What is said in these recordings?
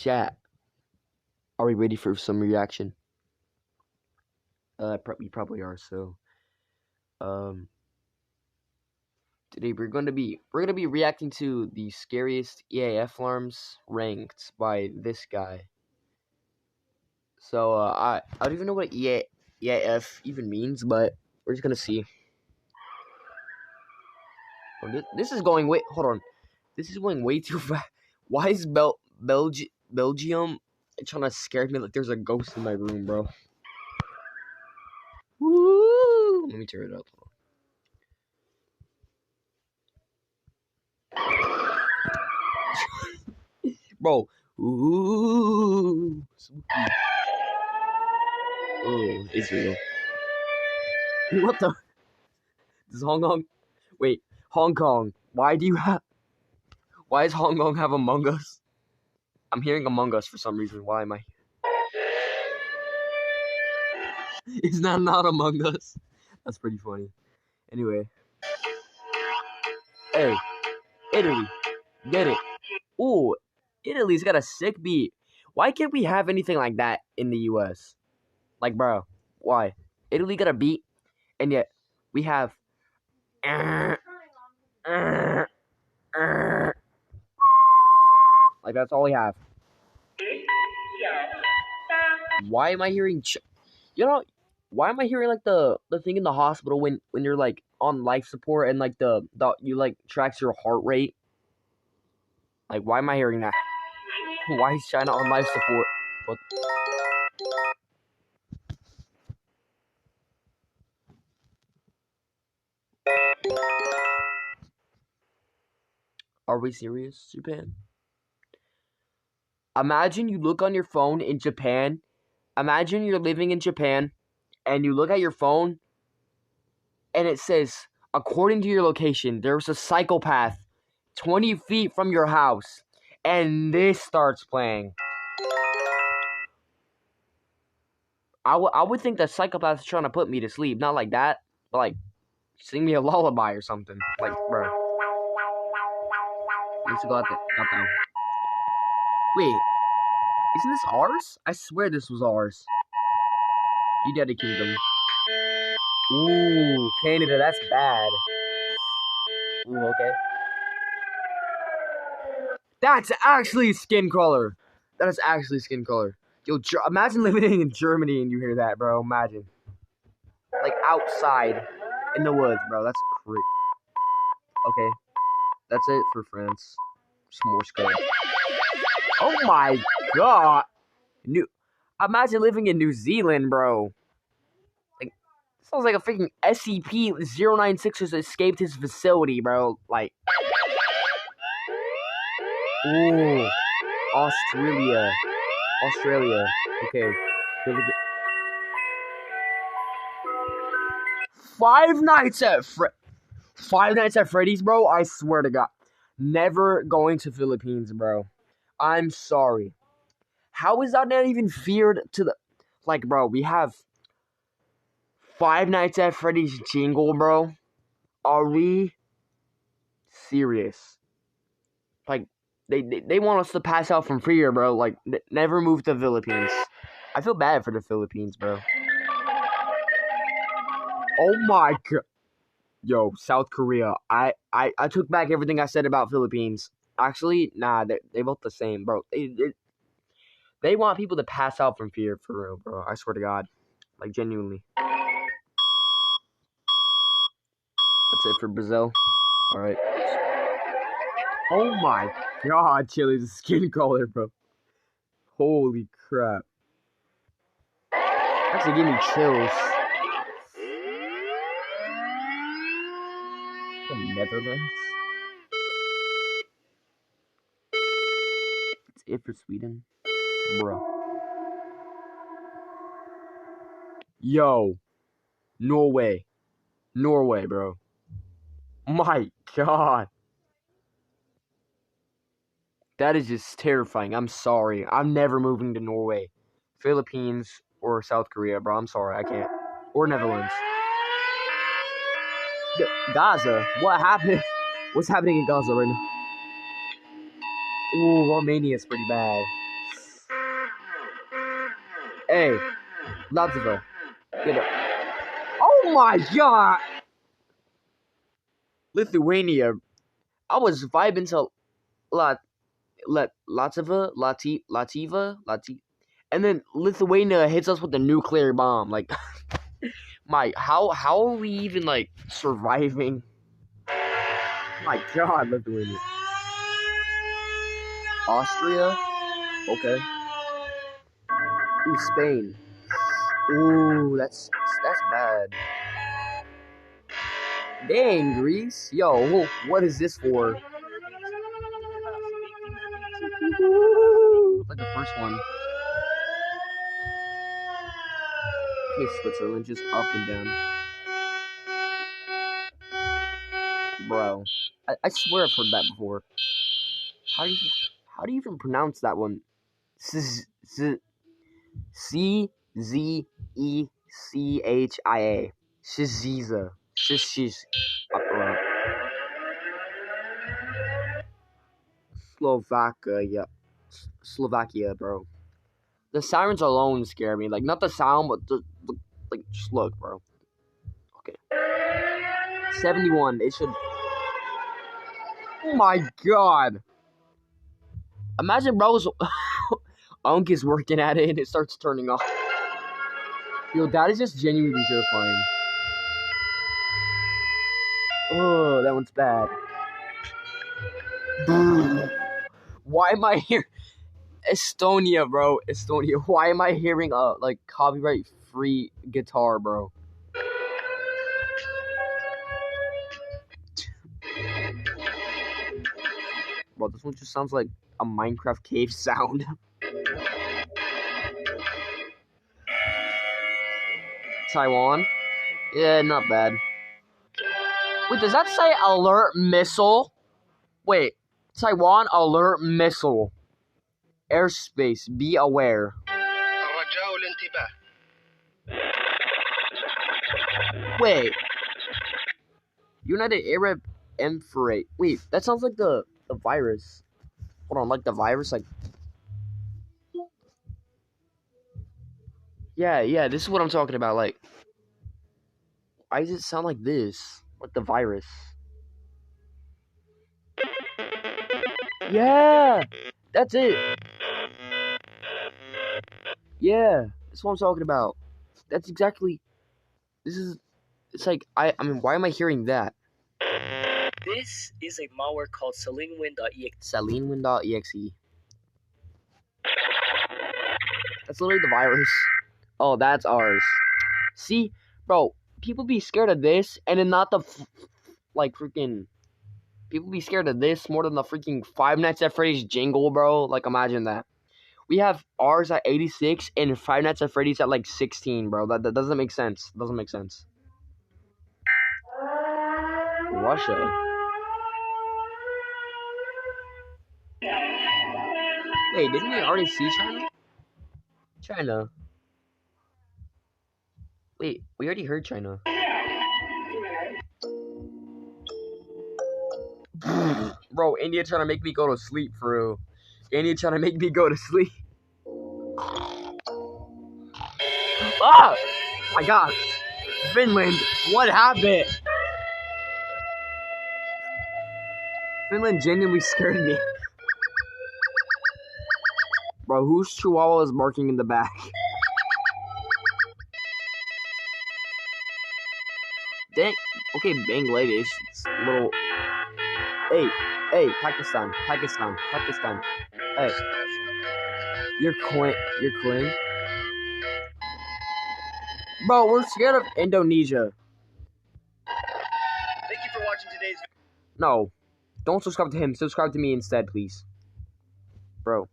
Chat, are we ready for some reaction? We probably are. So, um, today we're gonna be reacting to the scariest EAF alarms ranked by this guy. So, I don't even know what EAF even means, but we're just gonna see. Oh, this is going way. Hold on, this is going way too fast. Why is Belgium trying to scare me like there's a ghost in my room, bro? Woo! Let me turn it up. Bro, ooh, spooky. Oh, Israel. What the? Does Hong Kong? Wait, Hong Kong. Why do you have? Why does Hong Kong have Among Us? I'm hearing Among Us for some reason. Why am I? Is that not Among Us? That's pretty funny. Anyway, hey, Italy, get it? Ooh, Italy's got a sick beat. Why can't we have anything like that in the U.S.? Like, bro, why? Italy got a beat, and yet we have. Like, that's all we have. Why am I hearing? Why am I hearing like the thing in the hospital when you're like on life support and like the you like tracks your heart rate? Like, why am I hearing that? Why is China on life support? What? Are we serious, Japan? Imagine you look on your phone in Japan. Imagine you're living in Japan and you look at your phone and it says, according to your location, there's a psychopath 20 feet from your house. And this starts playing. I would think that psychopath's trying to put me to sleep. Not like that, but like sing me a lullaby or something. Like, bro. Let's go out that. Wait, isn't this ours? I swear this was ours. United Kingdom. Ooh, Canada, that's bad. Ooh, okay. That's actually skin color. That is actually skin color. Yo, imagine living in Germany and you hear that, bro. Imagine. Like, outside in the woods, bro. That's crazy. Okay. That's it for France. Just Morse code. Oh my god. Imagine living in New Zealand, bro. Like, sounds like a freaking SCP-096 has escaped his facility, bro. Like, ooh, Australia. Okay. Five Nights at Freddy's, bro. I swear to God, never going to Philippines, bro. I'm sorry. How is that not even feared to the... Like, bro, we have Five Nights at Freddy's jingle, bro. Are we serious? Like, they want us to pass out from fear, bro. Like, never move to the Philippines. I feel bad for the Philippines, bro. Oh my god. Yo, South Korea. I took back everything I said about Philippines. Actually, nah, they both the same, bro. They want people to pass out from fear, for real, bro. I swear to God. Like, genuinely. That's it for Brazil. Alright. Oh my god, Chile's skin color, bro. Holy crap. Actually give me chills. The Netherlands? That's it for Sweden? Bro. Yo. Norway, bro. My god. That is just terrifying. I'm sorry. I'm never moving to Norway, Philippines, or South Korea, bro. I'm sorry. I can't. Or Netherlands. Gaza. What happened? What's happening in Gaza right now? Ooh, Romania's pretty bad. Hey, Latvia. Get it. Oh my god! Lithuania. I was vibing to Lativa, and then Lithuania hits us with a nuclear bomb. Like, how are we even like surviving? My god, Lithuania. Austria? Okay. Ooh, Spain. Ooh, that's bad. Dang, Greece. Yo, what is this for? Like the first one. Okay, Switzerland, just up and down. Bro. I swear I've heard that before. How do you even pronounce that one? C-Z-E-C-H-I-A. Shiziza. Shiz. Slovakia, bro. The sirens alone scare me. Like, not the sound, but like, just look, bro. Okay. 71. It should. Oh my god. Imagine bro's Unk is working at it and it starts turning off. Yo, that is just genuinely terrifying. Oh, that one's bad. Why am I here? Estonia, bro. Estonia. Why am I hearing like copyright free guitar, bro? Bro, this one just sounds like a Minecraft cave sound. Taiwan? Yeah, not bad. Wait, does that say alert missile? Wait, Taiwan alert missile. Airspace, be aware. Wait. United Arab Emirates. Wait, that sounds like the virus. Hold on, like the virus, like. Yeah, this is what I'm talking about. Like, why does it sound like this? Like the virus. Yeah, that's it. Yeah, that's what I'm talking about. That's exactly. It's like, I mean, why am I hearing that? This is a malware called SeleneWin.exe. SeleneWin.exe. That's literally the virus. Oh, that's ours. See, bro, people be scared of this, and then not the, freaking. People be scared of this more than the freaking Five Nights at Freddy's jingle, bro. Like, imagine that. We have ours at 86 and Five Nights at Freddy's at like 16, bro. That doesn't make sense. Doesn't make sense. Russia. Wait, didn't we already see China? China. Wait, we already heard China. Bro, India trying to make me go to sleep, for real. India trying to make me go to sleep. Ah! My god. Finland, what happened? Finland genuinely scared me. Bro, whose chihuahua is barking in the back? Dang. Okay, Bangladesh. It's a little. Hey, Pakistan. Hey. You're clean. Bro, we're scared of Indonesia. Thank you for watching today's video. No. Don't subscribe to him. Subscribe to me instead, please. Bro.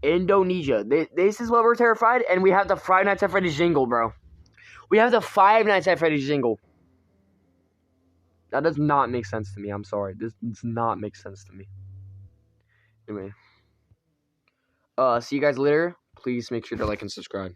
Indonesia. This is what we're terrified, and we have the Five Nights at Freddy's jingle, bro. We have the Five Nights at Freddy's jingle. That does not make sense to me. I'm sorry. This does not make sense to me. Anyway. See you guys later. Please make sure to like and subscribe.